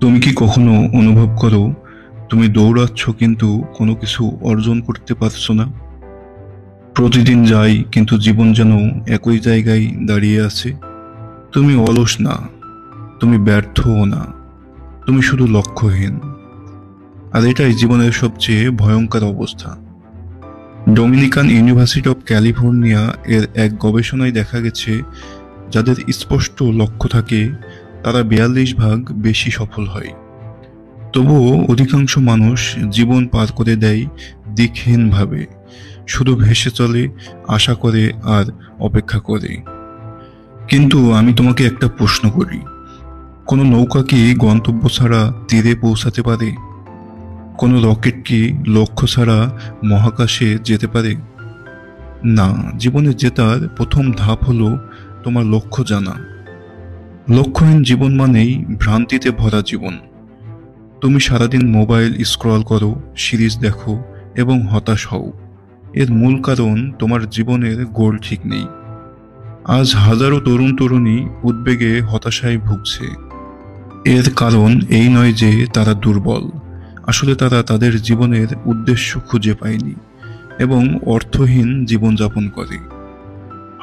তুমি কি কখনো অনুভব করো তুমি দৌড়াচ্ছ কিন্তু কোনো কিছু অর্জন করতে পারছো না? প্রতিদিন যাই কিন্তু জীবন যেন একই জায়গায় দাঁড়িয়ে আছে। তুমি অলস না, তুমি ব্যর্থও না, তুমি শুধু লক্ষ্যহীন। আর এটাই জীবনের সবচেয়ে ভয়ঙ্কর অবস্থা। ডোমিনিকান ইউনিভার্সিটি অফ ক্যালিফোর্নিয়া এর এক গবেষণায় দেখা গেছে, যাদের স্পষ্ট লক্ষ্য থাকে তারা 42 ভাগ বেশি সফল হয়। তবুও অধিকাংশ মানুষ জীবন পার করে দেয় দিকহীনভাবে, শুধু ভেসে চলে, আশা করে আর অপেক্ষা করে। কিন্তু আমি তোমাকে একটা প্রশ্ন করি, কোনো নৌকা কি গন্তব্য ছাড়া তীরে পৌঁছাতে পারে? কোনো রকেট কি লক্ষ্য ছাড়া মহাকাশে যেতে পারে? না। জীবনে জেতার প্রথম ধাপ হলো তোমার লক্ষ্য জানা। লক্ষ্যহীন জীবন মানেই ভ্রান্তিতে ভরা জীবন। তুমি সারাদিন মোবাইল স্ক্রল করো, সিরিজ দেখো এবং হতাশ হও। এর মূল কারণ তোমার জীবনের গোল ঠিক নেই। আজ হাজারো তরুণ তরুণী উদ্বেগে হতাশায় ভুগছে। এর কারণ এই নয় যে তারা দুর্বল, আসলে তারা তাদের জীবনের উদ্দেশ্য খুঁজে পায়নি এবং অর্থহীন জীবনযাপন করে।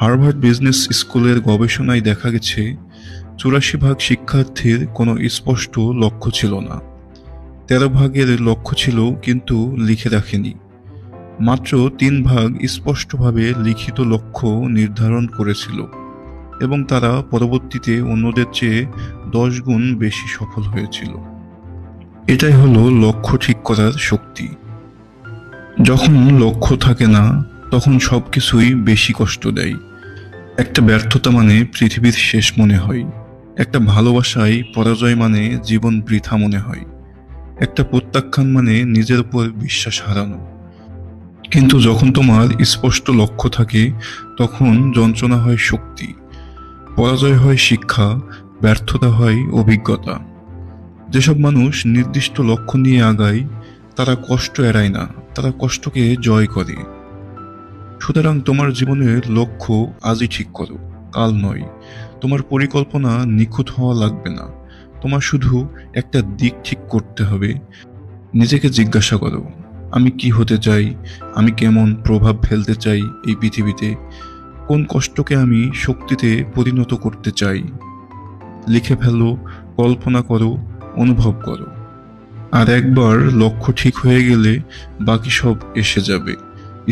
হার্ভার্ড বিজনেস স্কুলের গবেষণায় দেখা গেছে, 84 ভাগ শিক্ষার্থীর কোনো স্পষ্ট লক্ষ্য ছিল না। 13 ভাগের লক্ষ্য ছিল কিন্তু লিখে রাখেনি। মাত্র 3 ভাগ স্পষ্টভাবে লিখিত লক্ষ্য নির্ধারণ করেছিল এবং তারা পরবর্তীতে অন্যদের চেয়ে 10 গুণ বেশি সফল হয়েছিল। এটাই হলো লক্ষ্য ঠিক করার শক্তি। যখন লক্ষ্য থাকে না, তখন সবকিছুই বেশি কষ্ট দেয়। একটা ব্যর্থতা মানে পৃথিবীর শেষ মনে হয়। একটা ভালোবাসায় পরাজয় মানে জীবন বৃথা মনে হয়। একটা প্রত্যাখ্যান মানে নিজের উপর বিশ্বাস হারানো। কিন্তু যখন তোমার স্পষ্ট লক্ষ্য থাকে, তখন যন্ত্রণা হয় শক্তি, পরাজয় হয় শিক্ষা, ব্যর্থতা হয় অভিজ্ঞতা। যেসব মানুষ নির্দিষ্ট লক্ষ্য নিয়ে আগায়, তারা কষ্ট এড়ায় না, তারা কষ্টকে জয় করে। সুতরাং তোমার জীবনের লক্ষ্য আজই ঠিক করো, কাল নয়। তোমার পরিকল্পনা নিখুঁত হওয়া লাগবে না, তোমার শুধু একটা দিক ঠিক করতে হবে। নিজেকে জিজ্ঞাসা করো, আমি কি হতে চাই? আমি কেমন প্রভাব ফেলতে চাই এই পৃথিবীতে? কোন কষ্টকে আমি শক্তিতে পরিণত করতে চাই? লিখে ফেলো, কল্পনা করো, অনুভব করো। আর একবার লক্ষ্য ঠিক হয়ে গেলে বাকি সব এসে যাবে।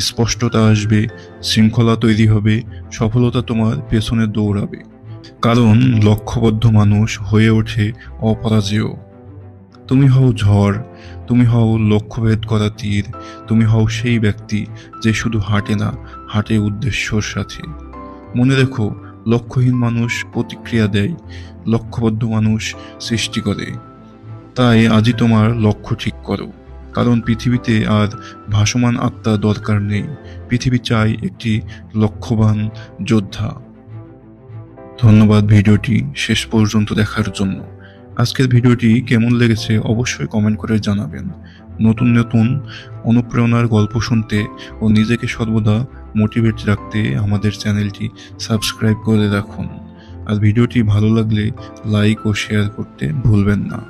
স্পষ্টতা আসবে, শৃঙ্খলা তৈরি হবে, সফলতা তোমার পেছনে দৌড়াবে। কারণ লক্ষ্যবদ্ধ মানুষ হয়ে ওঠে অপরাজেয়। তুমি হও ঝড়, তুমি হও লক্ষ্যভেদ করা তীর, তুমি হও সেই ব্যক্তি যে শুধু হাঁটে না, হাঁটে উদ্দেশ্যর সাথে। মনে রেখো, লক্ষ্যহীন মানুষ প্রতিক্রিয়া দেয়, লক্ষ্যবদ্ধ মানুষ সৃষ্টি করে। তাই আজই তোমার লক্ষ্য ঠিক করো, কারণ পৃথিবীতে আর ভাসমান আত্মা দরকার নেই। পৃথিবী চাই একটি লক্ষ্যবান যোদ্ধা। ধন্যবাদ ভিডিওটি শেষ পর্যন্ত দেখার জন্য। আজকের ভিডিওটি কেমন লেগেছে অবশ্যই কমেন্ট করে জানাবেন। নতুন নতুন অনুপ্রেরণার গল্প শুনতে ও নিজেকে সর্বদা মোটিভেট রাখতে আমাদের চ্যানেলটি সাবস্ক্রাইব করে রাখুন। আর ভিডিওটি ভালো লাগলে লাইক ও শেয়ার করতে ভুলবেন না।